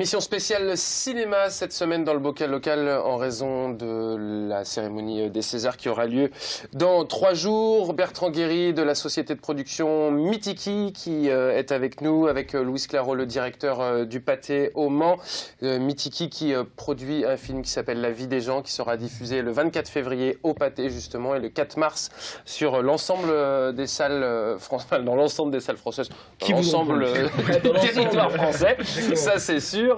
Émission spéciale cinéma cette semaine dans le bocal local en raison de la cérémonie des Césars qui aura lieu dans 3 jours. Bertrand Guéry de la société de production Mythiqui qui est avec nous, avec Louis Claro, le directeur du Pâté au Mans. Mythiqui qui produit un film qui s'appelle La vie des gens, qui sera diffusé le 24 février au Pâté justement et le 4 mars sur l'ensemble des salles françaises, dans l'ensemble des salles françaises, dans l'ensemble des territoires français, ça c'est sûr.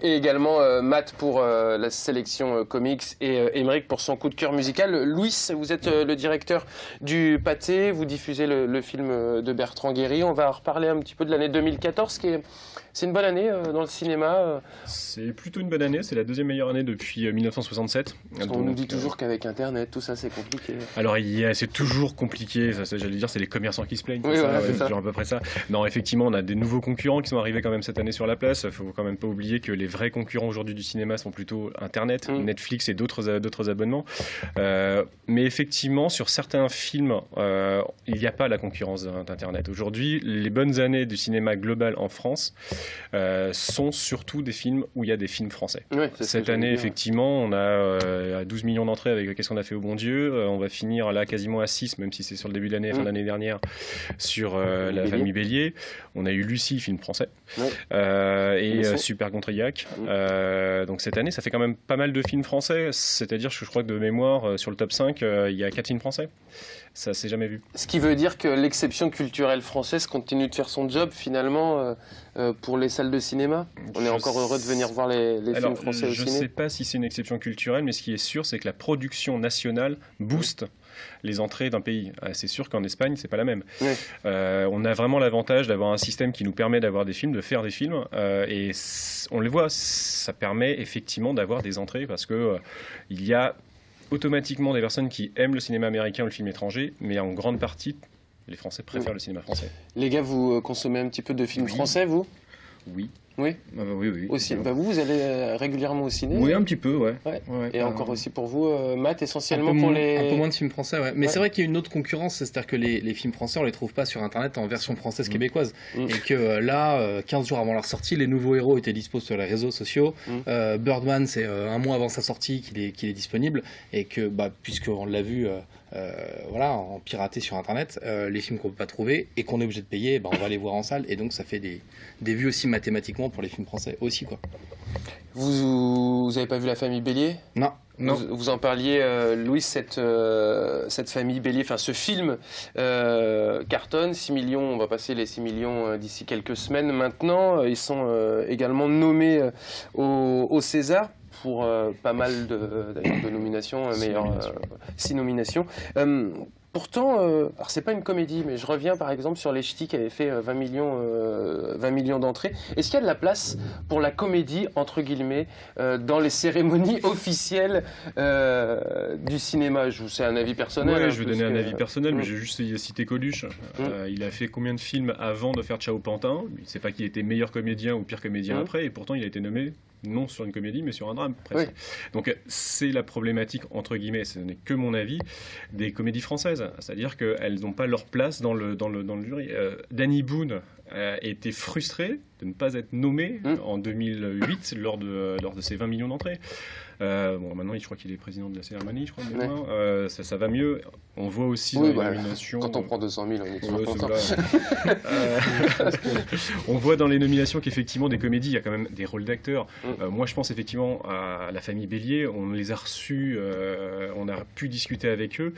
Et également Matt pour la sélection comics et Émeric pour son coup de cœur musical. Louis, vous êtes le directeur du Pâté, vous diffusez le film de Bertrand Guéry. On va reparler un petit peu de l'année 2014 c'est une bonne année dans le cinéma. C'est plutôt une bonne année, c'est la deuxième meilleure année depuis 1967. On nous dit toujours qu'avec Internet, tout ça c'est compliqué. Alors c'est toujours compliqué, ça, j'allais dire c'est les commerçants qui se plaignent, oui, voilà, c'est toujours à peu près ça. Non, effectivement, on a des nouveaux concurrents qui sont arrivés quand même cette année sur la place. Il ne faut quand même pas oublier que les vrais concurrents aujourd'hui du cinéma sont plutôt Internet, Netflix et d'autres abonnements. Mais effectivement, sur certains films, il n'y a pas la concurrence d'Internet. Aujourd'hui, les bonnes années du cinéma global en France sont surtout des films où il y a des films français. Oui, cette année, effectivement, on a 12 millions d'entrées avec Qu'est-ce qu'on a fait au bon Dieu. On va finir là quasiment à 6, même si c'est sur le début de l'année, fin d'année dernière, sur La famille Bélier. On a eu Lucie, film français, et Super Contriac. Donc cette année, ça fait quand même pas mal de films français, c'est-à-dire que je crois que de mémoire, sur le top 5, il y a 4 films français. Ça s'est jamais vu. Ce qui veut dire que l'exception culturelle française continue de faire son job finalement pour les salles de cinéma. On est encore heureux de venir voir les films français au ciné. Je ne sais pas si c'est une exception culturelle, mais ce qui est sûr, c'est que la production nationale booste les entrées d'un pays. C'est sûr qu'en Espagne, c'est pas la même. Oui. On a vraiment l'avantage d'avoir un système qui nous permet d'avoir des films, de faire des films, et on les voit, ça permet effectivement d'avoir des entrées parce que il y a automatiquement des personnes qui aiment le cinéma américain ou le film étranger, mais en grande partie, les Français préfèrent le cinéma français. Les gars, vous consommez un petit peu de films français, vous ? Oui. Oui. Oui. Aussi. Vous allez régulièrement au ciné ? Oui, un petit peu, ouais. Et encore aussi pour vous, Matt, essentiellement un pour les... Un peu moins de films français, ouais. Mais c'est vrai qu'il y a une autre concurrence, c'est-à-dire que les films français, on les trouve pas sur Internet en version française québécoise. Et que là, 15 jours avant leur sortie, les nouveaux héros étaient dispo sur les réseaux sociaux. Birdman, c'est un mois avant sa sortie qu'il est disponible. Et que, puisqu'on l'a vu... en piraté sur Internet, les films qu'on peut pas trouver et qu'on est obligé de payer, on va les voir en salle et donc ça fait des vues aussi mathématiquement pour les films français aussi, quoi. Vous avez pas vu La famille Bélier ? Non. Vous en parliez, Louis, cette famille Bélier, enfin ce film cartonne, 6 millions, on va passer les 6 millions d'ici quelques semaines maintenant. Ils sont également nommés au César pour pas mal de nominations, 6 nominations. Pourtant, alors c'est pas une comédie, mais je reviens par exemple sur Les Ch'tis qui avait fait 20 millions d'entrées. Est-ce qu'il y a de la place pour la comédie, entre guillemets, dans les cérémonies officielles du cinéma ? C'est un avis personnel. Oui, je vais donner un avis personnel, mais j'ai juste cité Coluche. Il a fait combien de films avant de faire Ciao Pantin ? Il ne sait pas qu'il était meilleur comédien ou pire comédien après, et pourtant il a été nommé non sur une comédie, mais sur un drame, presque. Oui. Donc c'est la problématique, entre guillemets, ce n'est que mon avis, des comédies françaises. C'est-à-dire qu'elles n'ont pas leur place dans le jury. Danny Boone était frustré de ne pas être nommé en 2008 lors de ses 20 millions d'entrées. Maintenant, je crois qu'il est président de la cérémonie, je crois. Ça va mieux. On voit aussi dans les nominations... Quand on prend 200 000, on est toujours content. On voit dans les nominations qu'effectivement, des comédies, il y a quand même des rôles d'acteurs. Moi, je pense effectivement à La famille Bélier. On les a reçus, on a pu discuter avec eux.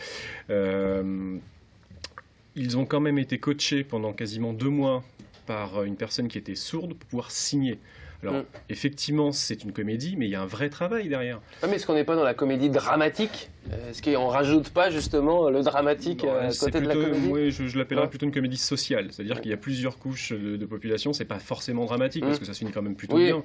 Ils ont quand même été coachés pendant quasiment 2 mois par une personne qui était sourde pour pouvoir signer. Alors, effectivement, c'est une comédie, mais il y a un vrai travail derrière. Mais est-ce qu'on n'est pas dans la comédie dramatique ? Est-ce qu'on ne rajoute pas justement le dramatique à côté de la comédie ? Oui, je l'appellerais plutôt une comédie sociale. C'est-à-dire qu'il y a plusieurs couches de population. Ce n'est pas forcément dramatique, parce que ça se finit quand même plutôt bien.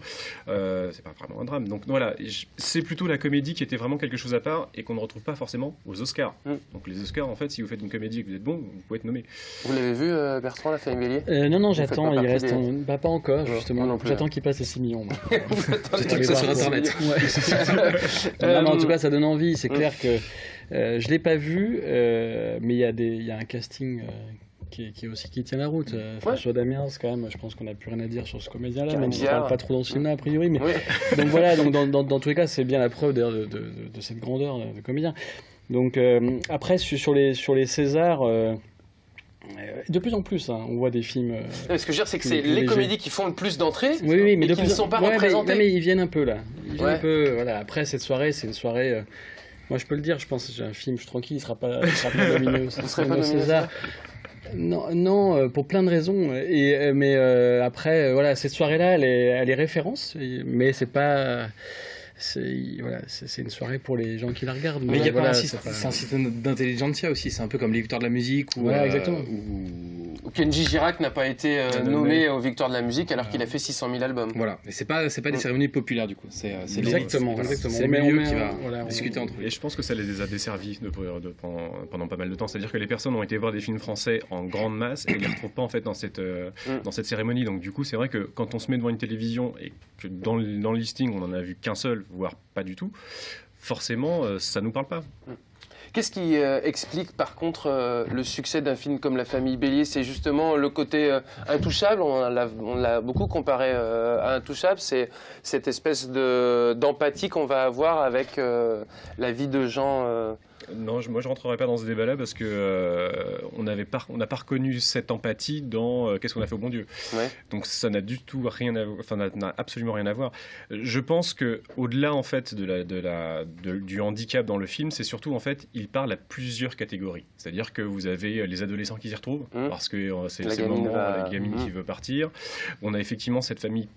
C'est pas vraiment un drame. Donc voilà, c'est plutôt la comédie qui était vraiment quelque chose à part et qu'on ne retrouve pas forcément aux Oscars. Donc les Oscars, en fait, si vous faites une comédie et que vous êtes bon, vous pouvez être nommé. Vous l'avez vu, Bertrand, La famille Bélier ? Non, j'attends. Il reste pas encore, justement. J'attends qu'il passe les 6 millions. J'ai allé voir sur Internet. En tout cas, ça donne envie. C'est clair que je ne l'ai pas vu, mais il y a un casting qui tient la route. François Damiens, quand même, je pense qu'on n'a plus rien à dire sur ce comédien-là, même s'il ne parle pas trop dans le cinéma a priori. Mais donc voilà, dans tous les cas, c'est bien la preuve d'ailleurs de cette grandeur de comédien. Donc après sur les Césars. De plus en plus, on voit des films. Ce que je veux dire, c'est que c'est les comédies qui font le plus d'entrées, mais et qui ne sont pas représentées. Mais ils viennent un peu là. Un peu, voilà. Après, cette soirée, c'est une soirée. Moi, je peux le dire, je pense que j'ai un film, je suis tranquille, il ne sera pas nominé au César. Non, pour plein de raisons. Mais après, voilà, cette soirée-là, elle est référence, mais c'est pas. C'est une soirée pour les gens qui la regardent. Mais il y a pas un système d'intelligentsia aussi, c'est un peu comme les victoires de la musique. Exactement. Ou Kenji Girac n'a pas été nommé aux victoires de la musique alors qu'il a fait 600 000 albums. Voilà, mais c'est pas des cérémonies populaires du coup. C'est exactement. C'est le milieu qui va discuter entre eux. Et je pense que ça les a desservis pendant pas mal de temps. C'est-à-dire que les personnes ont été voir des films français en grande masse et ils ne les retrouvent pas en fait dans cette cérémonie. Donc du coup, c'est vrai que quand on se met devant une télévision et que dans le listing on en a vu qu'un seul, voire pas du tout, forcément ça nous parle pas. Qu'est-ce qui explique par contre le succès d'un film comme La Famille Bélier? C'est justement le côté intouchable, on l'a beaucoup comparé à Intouchable, c'est cette espèce d'empathie qu'on va avoir avec la vie de gens... Non, moi je rentrerai pas dans ce débat-là parce que on n'a pas reconnu cette empathie dans Qu'est-ce qu'on a fait au bon Dieu. Donc ça n'a du tout n'a absolument rien à voir. Je pense que au-delà en fait du handicap dans le film, c'est surtout en fait il parle à plusieurs catégories. C'est-à-dire que vous avez les adolescents qui s'y retrouvent parce que c'est le moment la gamine qui veut partir. On a effectivement cette famille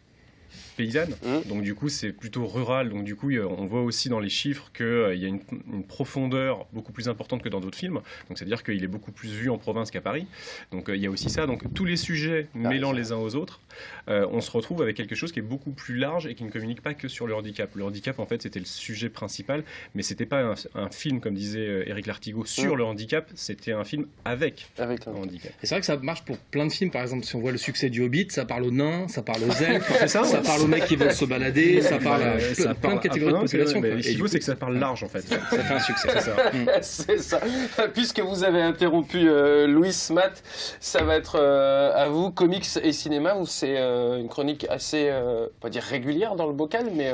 paysanne, donc du coup c'est plutôt rural, donc du coup on voit aussi dans les chiffres qu'il y a une profondeur beaucoup plus importante que dans d'autres films, donc c'est à dire qu'il est beaucoup plus vu en province qu'à Paris, donc il y a aussi ça, donc tous les sujets mêlant les uns aux autres, on se retrouve avec quelque chose qui est beaucoup plus large et qui ne communique pas que sur le handicap. Le handicap en fait c'était le sujet principal, mais c'était pas un film comme disait Éric Lartigot sur le handicap, c'était un film avec le handicap. Et c'est vrai que ça marche pour plein de films, par exemple si on voit le succès du Hobbit, ça parle aux nains, ça parle aux elfes, ça parle aux mecs qui veulent se balader, ça parle à plein de catégories de population. Mais ce qu'il faut, c'est que ça parle large en fait. Ça fait un succès. C'est ça. Puisque vous avez interrompu Louis, Matt, ça va être à vous, comics et cinéma, où c'est une chronique assez, pas dire régulière dans le bocal, mais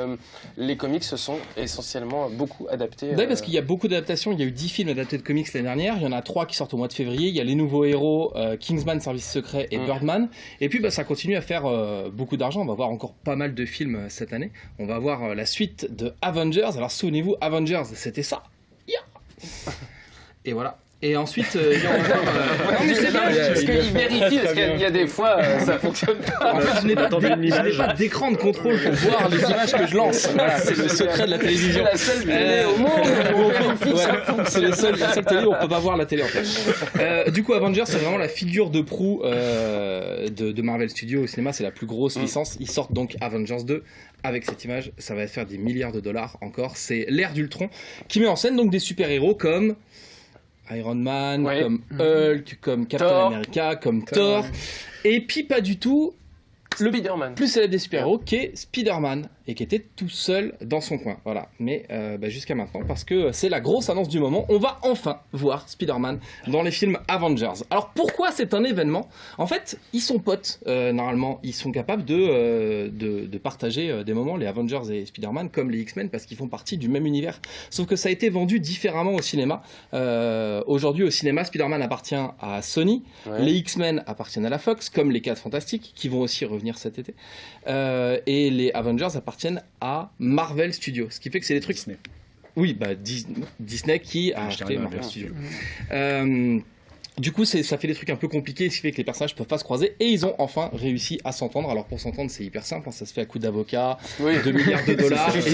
les comics se sont essentiellement beaucoup adaptés. Oui, parce qu'il y a beaucoup d'adaptations. Il y a eu 10 films adaptés de comics l'année dernière. Il y en a 3 qui sortent au mois de février. Il y a Les Nouveaux Héros, Kingsman, Service Secret et Birdman. Et puis ça continue à faire beaucoup d'argent. On va voir encore pas mal de films cette année. On va voir la suite de Avengers. Alors souvenez-vous, Avengers, c'était ça. Et voilà. Et ensuite, il y a encore... non, mais c'est bien, parce qu'il vérifie, parce qu'il y a des fois, ça fonctionne pas. En fait, je n'ai pas d'écran de contrôle pour voir les images que je lance. Voilà, c'est le secret de la télévision. C'est la seule télé au monde. C'est la seule télé où on peut pas voir la télé, en fait. Du coup, Avengers, c'est vraiment la figure de proue de Marvel Studios au cinéma. C'est la plus grosse licence. Ils sortent donc Avengers 2 avec cette image. Ça va faire des milliards de dollars encore. C'est l'ère d'Ultron qui met en scène donc des super-héros comme... Iron Man, comme Hulk, comme Captain America, comme Thor. Et puis pas du tout le plus célèbre des super-héros qui est Spider-Man et qui était tout seul dans son coin. Voilà. Mais jusqu'à maintenant, parce que c'est la grosse annonce du moment, on va enfin voir Spider-Man dans les films Avengers. Alors pourquoi c'est un événement? En fait, ils sont potes. Normalement, ils sont capables de partager des moments, les Avengers et Spider-Man, comme les X-Men, parce qu'ils font partie du même univers. Sauf que ça a été vendu différemment au cinéma. Aujourd'hui, au cinéma, Spider-Man appartient à Sony. Les X-Men appartiennent à la Fox, comme les 4 Fantastiques, qui vont aussi revenir cet été. Et les Avengers appartiennent à Marvel Studios, ce qui fait que c'est des trucs... Disney. Oui, Disney qui a acheté Marvel Studios. Du coup, ça fait des trucs un peu compliqués, ce qui fait que les personnages peuvent pas se croiser, et ils ont enfin réussi à s'entendre. Alors pour s'entendre, c'est hyper simple, ça se fait à coup d'avocats, 2 milliards de dollars, et puis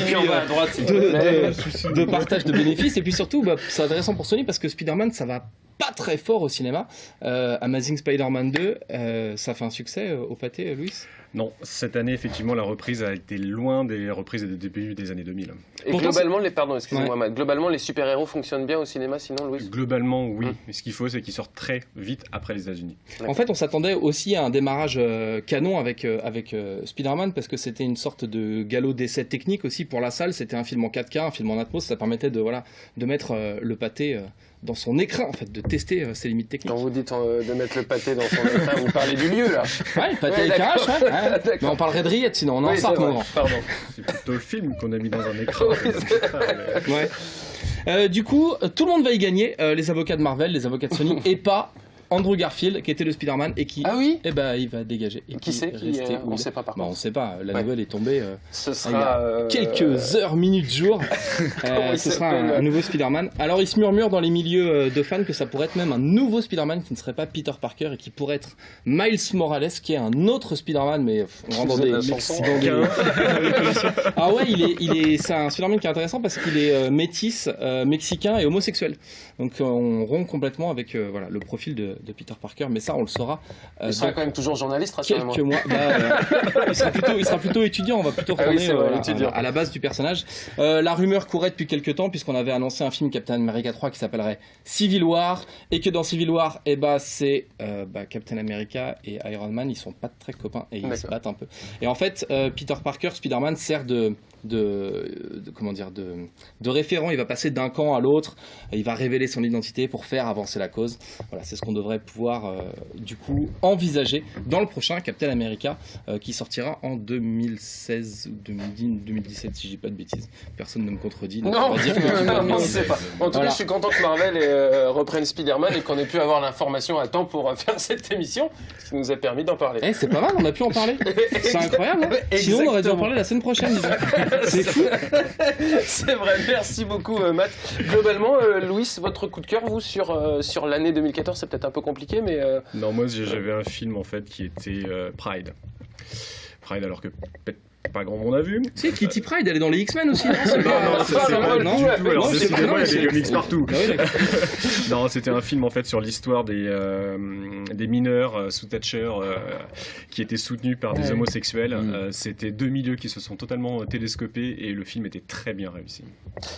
de partage de bénéfices, et puis surtout, c'est intéressant pour Sony parce que Spider-Man, ça va pas très fort au cinéma. Amazing Spider-Man 2, ça fait un succès au pâté, Louis? Non, cette année, effectivement, la reprise a été loin des reprises des débuts des années 2000. Et globalement, les super-héros fonctionnent bien au cinéma, sinon, Louis? Globalement, oui. Mais ce qu'il faut, c'est qu'ils sortent très vite après les États-Unis. En fait, on s'attendait aussi à un démarrage canon avec Spider-Man, parce que c'était une sorte de galop d'essai technique aussi pour la salle. C'était un film en 4K, un film en Atmos, ça permettait de mettre le pâté dans son écran, en fait, de tester ses limites techniques. Quand vous dites de mettre le pâté dans son écran, vous parlez du lieu, là. Ouais, le pâté avec un H, ouais. Mais on parlerait de rillettes, sinon on en sort, mon grand. Pardon. C'est plutôt le film qu'on a mis dans un écran. Ouais. Du coup, tout le monde va y gagner, les avocats de Marvel, les avocats de Sony, et pas Andrew Garfield, qui était le Spider-Man, et qui, il va dégager. Et qui c'est on ne sait pas par contre. On ne sait pas, la nouvelle est tombée ce sera, quelques heures, minutes, jours. Ce sera un nouveau Spider-Man. Alors il se murmure dans les milieux de fans que ça pourrait être même un nouveau Spider-Man qui ne serait pas Peter Parker et qui pourrait être Miles Morales, qui est un autre Spider-Man, mais on rentre dans des... Ah ouais, c'est un Spider-Man qui est intéressant parce qu'il est métis, mexicain et homosexuel. Donc on rompt complètement avec le profil de Peter Parker, mais ça on le saura. Il sera quand même toujours journaliste, rassurez-moi. Quelques mois. Il sera plutôt étudiant, on va plutôt retourner à la base du personnage. La rumeur courait depuis quelques temps, puisqu'on avait annoncé un film Captain America 3 qui s'appellerait Civil War, et que dans Civil War, c'est Captain America et Iron Man, ils sont pas très copains et ils se battent un peu. Et en fait, Peter Parker, Spider-Man, sert de référent. Il va passer d'un camp à l'autre, il va révéler son identité pour faire avancer la cause. Voilà, c'est ce qu'on devrait pouvoir du coup envisager dans le prochain Captain America qui sortira en 2016 ou 2017 si je dis pas de bêtises. Personne ne me contredit. Non, on ne sait pas. En tout cas, je suis content que Marvel reprenne Spider-Man et qu'on ait pu avoir l'information à temps pour faire cette émission, ce qui nous a permis d'en parler. C'est pas mal, on a pu en parler. C'est incroyable. Hein. Sinon, on aurait dû en parler la semaine prochaine. C'est fou. C'est vrai, merci beaucoup Matt. Globalement, Louis, votre coup de cœur, vous, sur l'année 2014, c'est peut-être un peu compliqué, mais... Non, moi j'avais un film en fait qui était Pride. Pride, alors que peut-être pas grand monde a vu. Si, Kitty Pryde, elle est dans les X-Men aussi. Non, c'est pas du tout. Alors, décidément, il y a des comics partout. Non, c'était un film en fait sur l'histoire des mineurs sous Thatcher qui étaient soutenus par des homosexuels. C'était deux milieux qui se sont totalement télescopés et le film était très bien réussi.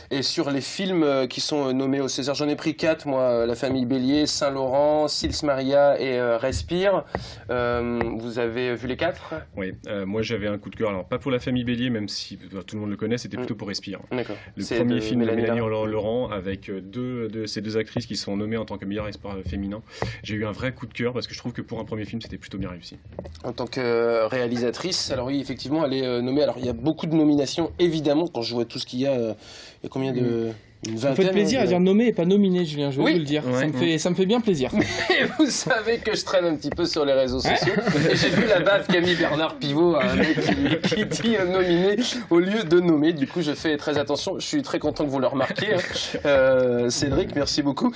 Et sur les films qui sont nommés au César, j'en ai pris 4, moi, La Famille Bélier, Saint-Laurent, Sils Maria et Respire. Vous avez vu les 4 ? Oui, moi j'avais un coup de cœur, alors pas pour La Famille Bélier, même si tout le monde le connaît, c'était plutôt pour Respire. D'accord. Le premier film de Mélanie Laurent avec ces deux actrices qui sont nommées en tant que meilleur espoir féminin. J'ai eu un vrai coup de cœur parce que je trouve que pour un premier film, c'était plutôt bien réussi. En tant que réalisatrice, alors oui, effectivement, elle est nommée. Alors il y a beaucoup de nominations, évidemment, quand je vois tout ce qu'il y a. Il y a combien de... Ça me fait plaisir à dire nommé et pas nominé, Julien, je vais vous le dire. Ouais. Ça me fait bien plaisir. Mais vous savez que je traîne un petit peu sur les réseaux sociaux et j'ai vu la baffe qu'a mis Bernard Pivot, un mec qui dit nominé au lieu de nommer. Du coup, je fais très attention. Je suis très content que vous le remarquiez. Cédric, merci beaucoup.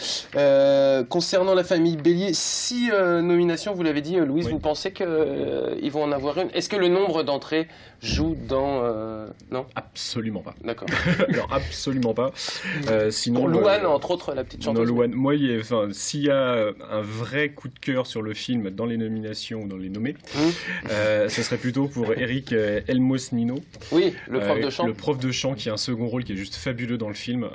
Concernant La Famille Bélier, 6 nominations, vous l'avez dit, Louise, vous pensez qu'ils vont en avoir une ? Est-ce que le nombre d'entrées joue dans... Non ? Absolument pas. D'accord. Non, absolument pas. Sinon, pour Louane, entre autres, la petite chanteuse. Louane, moi, s'il y a un vrai coup de cœur sur le film dans les nominations ou dans les nommés, ce serait plutôt pour Eric Elmos-Nino. Oui, le prof de chant. Le prof de chant qui a un second rôle qui est juste fabuleux dans le film.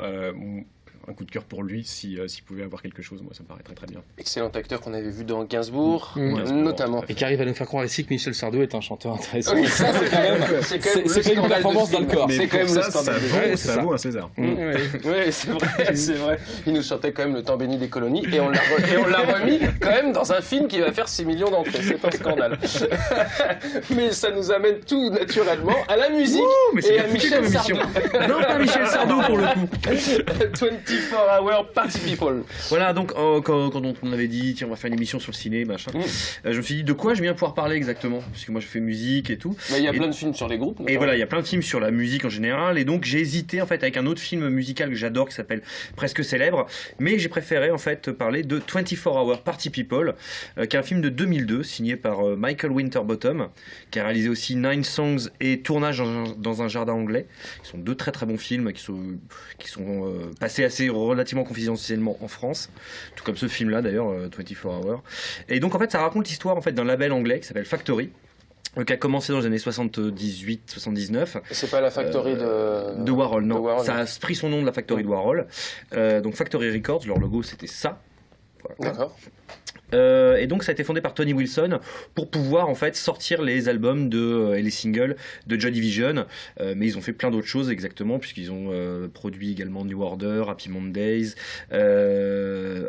Un coup de cœur pour lui, s'il pouvait avoir quelque chose, moi ça me paraît très très bien. Excellent acteur qu'on avait vu dans Gainsbourg, notamment. Et qui arrive à nous faire croire ici que Michel Sardou est un chanteur intéressant. Oui, ça c'est quand même une performance dans le corps. C'est quand même ça vaut un César. Oui, c'est vrai. Il nous chantait quand même Le temps béni des colonies et on l'a remis quand même dans un film qui va faire 6 millions d'entrées. C'est un scandale. Mais ça nous amène tout naturellement à la musique et à Michel Sardou. Non, pas Michel Sardou pour le coup. 24 Hour Party People. Voilà, donc quand on avait dit tiens on va faire une émission sur le ciné machin, je me suis dit de quoi je viens pouvoir parler exactement, parce que moi je fais musique et tout. Mais il y a plein de films sur les groupes. Et voilà, il y a plein de films sur la musique en général, et donc j'ai hésité en fait avec un autre film musical que j'adore qui s'appelle Presque Célèbre, mais j'ai préféré en fait parler de 24 Hour Party People, qui est un film de 2002 signé par Michael Winterbottom, qui a réalisé aussi 9 Songs et Tournage dans un jardin anglais. Ils sont deux très très bons films qui sont passés assez relativement confidentiellement en France, tout comme ce film là d'ailleurs, 24 Hours. Et donc en fait ça raconte l'histoire en fait d'un label anglais qui s'appelle Factory, qui a commencé dans les années 78-79. C'est pas la Factory de Warhol, non. De Warhol, ça a pris son nom de la Factory de Warhol. Donc Factory Records, leur logo c'était ça. Voilà. D'accord. Et donc ça a été fondé par Tony Wilson pour pouvoir en fait sortir les albums et les singles de Joy Division, mais ils ont fait plein d'autres choses exactement puisqu'ils ont produit également New Order, Happy Mondays,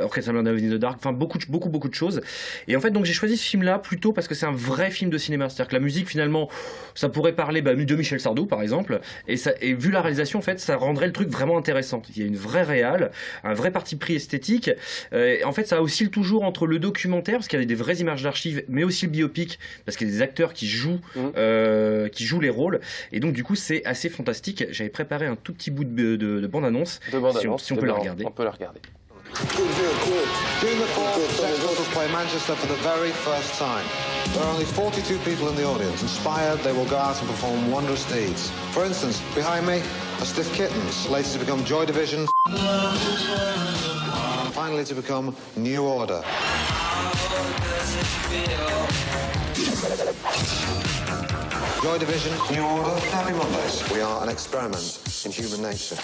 Orchestra in the Dark, enfin beaucoup de choses. Et en fait donc j'ai choisi ce film là plutôt parce que c'est un vrai film de cinéma, c'est-à-dire que la musique finalement ça pourrait parler de Michel Sardou par exemple, et vu la réalisation en fait ça rendrait le truc vraiment intéressant. Il y a une vraie réal, un vrai parti pris esthétique, en fait ça oscille toujours entre le documentaire parce qu'il y a des vraies images d'archives mais aussi le biopic parce qu'il y a des acteurs qui jouent les rôles et donc du coup c'est assez fantastique. J'avais préparé un tout petit bout de bande-annonce si on peut la regarder. On peut la regarder. June the 4th, Sex Pistols play Manchester for the very first time. There are only 42 people in the audience. Inspired, they will go out and perform wondrous deeds. For instance, behind me are Stiff Kittens, later to become Joy Division, finally to become New Order. Joy Division, New Order, Happy Mondays. We are an experiment in human nature.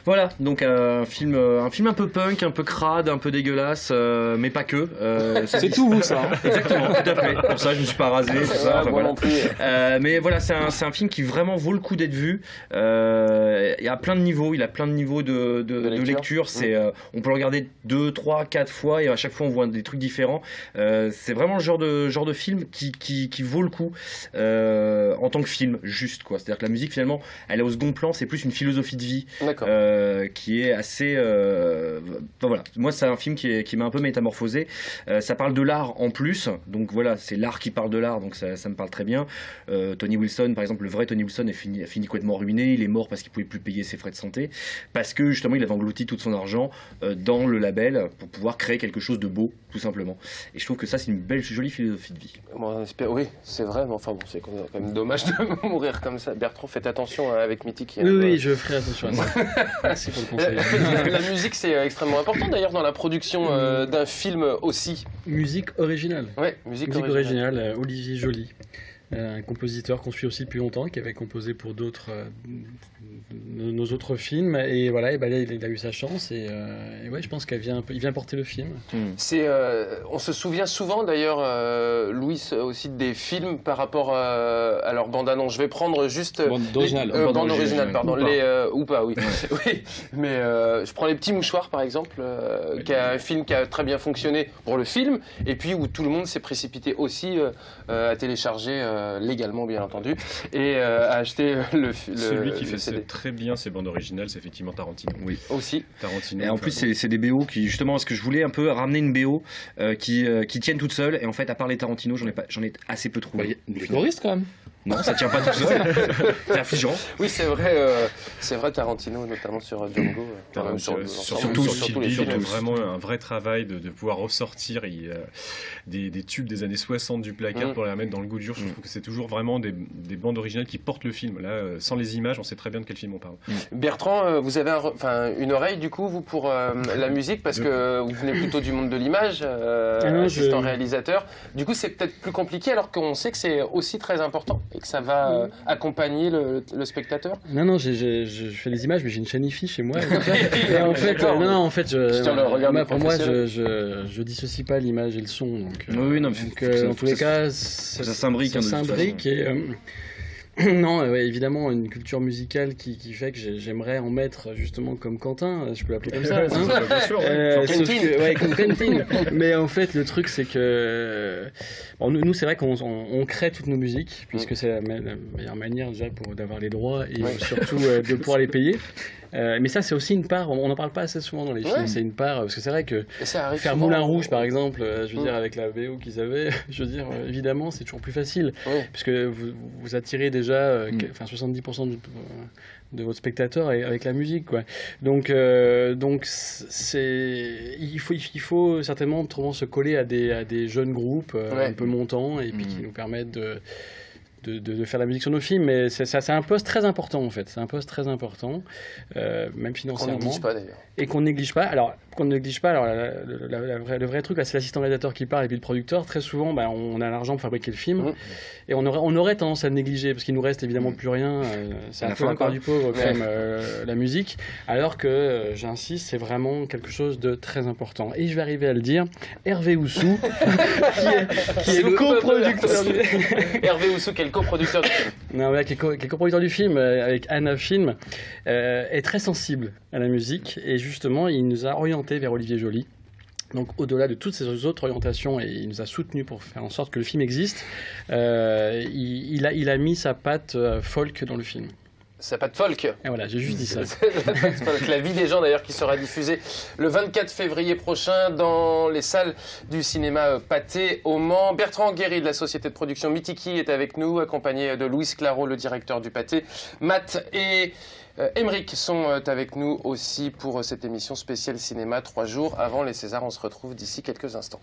Voilà, donc un film un peu punk, un peu crade, un peu dégueulasse, mais pas que. C'est tout vous ça. Hein. Exactement, tout à fait. Pour ça, je me suis pas rasé, tout ça. Moi voilà. non plus. Mais voilà, c'est un film qui vraiment vaut le coup d'être vu. Il y a plein de niveaux, il a plein de niveaux de lecture. C'est, on peut le regarder 2, 3, 4 fois et à chaque fois on voit des trucs différents. C'est vraiment le genre de film qui vaut le coup en tant que film, juste quoi. C'est-à-dire que la musique finalement, elle est au second plan, c'est plus une philosophie de vie. D'accord. Qui est assez voilà, moi c'est un film qui m'a un peu métamorphosé. Ça parle de l'art en plus, donc voilà, c'est l'art qui parle de l'art, donc ça me parle très bien. Tony Wilson par exemple, le vrai Tony Wilson a fini complètement ruiné, il est mort parce qu'il pouvait plus payer ses frais de santé, parce que justement il avait englouti tout son argent dans le label pour pouvoir créer quelque chose de beau tout simplement, et je trouve que ça c'est une belle jolie philosophie de vie. Bon, oui, c'est vrai, mais enfin bon, c'est quand même dommage de mourir comme ça. Bertrand, faites attention avec Mythique. Oui, je ferai attention à ça. Merci pour le conseil. La musique, c'est extrêmement important d'ailleurs dans la production d'un film aussi. Musique originale. Ouais, musique originale. Olivier Joly, un compositeur qu'on suit aussi depuis longtemps, qui avait composé pour d'autres nos autres films, et voilà, et ben là, il a eu sa chance, et ouais, je pense qu'il vient porter le film. C'est, on se souvient souvent d'ailleurs, Louis, aussi des films par rapport à leur bande-annonce. Je vais prendre juste bande originale, pardon, ou pas, oui. Oui, mais je prends Les Petits Mouchoirs par exemple, qui est un film qui a très bien fonctionné pour le film, et puis où tout le monde s'est précipité aussi à télécharger légalement bien entendu, et à acheter celui qui fait très bien ces bandes originales, c'est effectivement Tarantino. Oui, aussi. Tarantino. Et en plus, c'est des BO qui, justement, parce que je voulais un peu ramener une BO qui tienne toute seule, et en fait, à part les Tarantino, j'en ai assez peu trouvé. Les choristes quand même. Non, ça tient pas tout seul. C'est affligeant. Oui, c'est vrai, Tarantino, notamment sur Django. Surtout les films. Il y a vraiment un vrai travail de pouvoir ressortir des tubes des années 60 du placard pour les remettre dans le goût dur. Je trouve que c'est toujours vraiment des bandes originales qui portent le film. Là, sans les images, on sait très bien de quel film on parle. Bertrand, vous avez une oreille du coup, vous, pour la musique, parce que vous venez plutôt du monde de l'image, assistant réalisateur. Du coup, c'est peut-être plus compliqué, alors qu'on sait que c'est aussi très important et que ça va accompagner le spectateur. Non, je fais des images, mais j'ai une chaîne IFI chez moi. En fait, pour moi, je dissocie pas l'image et le son. Donc, dans tous les cas, ça s'imbrique. Non, évidemment, une culture musicale qui fait que j'aimerais en mettre justement comme Quentin, je peux l'appeler comme ça. Bien sûr, comme Quentin. Mais en fait, le truc, c'est que nous, c'est vrai qu'on crée toutes nos musiques, puisque c'est la meilleure manière déjà d'avoir les droits et surtout de pouvoir les payer. Mais ça, c'est aussi une part, on n'en parle pas assez souvent dans les films, c'est une part, parce que c'est vrai que faire Moulin Rouge, par exemple, je veux dire, avec la VO qu'ils avaient, je veux dire, évidemment, c'est toujours plus facile, puisque vous attirez déjà 70% de votre spectateur avec la musique, quoi. Donc il faut certainement se coller à des jeunes groupes un peu montants, et puis qui nous permettent de faire la musique sur nos films, mais c'est un poste très important en fait. C'est un poste très important, même financièrement. Qu'on néglige pas d'ailleurs. Et qu'on néglige pas. Alors, le vrai truc, là, c'est l'assistant réalisateur qui parle et puis le producteur. Très souvent, on a l'argent pour fabriquer le film. Et on aurait tendance à le négliger parce qu'il nous reste évidemment plus rien. C'est un peu la part du pauvre, quand même, la musique. Alors que, j'insiste, c'est vraiment quelque chose de très important. Et je vais arriver à le dire, Hervé Houssou, qui est le coproducteur du Hervé Houssou, qui est le coproducteur du film. Non, qui est coproducteur du film avec Anna Film, est très sensible à la musique. Et justement, il nous a orientés vers Olivier Joly. Donc au-delà de toutes ces autres orientations, et il nous a soutenus pour faire en sorte que le film existe, il a mis sa patte folk dans le film. Sa patte folk. Et voilà, j'ai juste dit ça. La vie des gens d'ailleurs qui sera diffusée le 24 février prochain dans les salles du cinéma Pathé au Mans. Bertrand Guéry de la société de production Mitiki est avec nous, accompagné de Louis Claro, le directeur du Pathé. Matt et Émeric sont avec nous aussi pour cette émission spéciale cinéma 3 jours avant les Césars. On se retrouve d'ici quelques instants.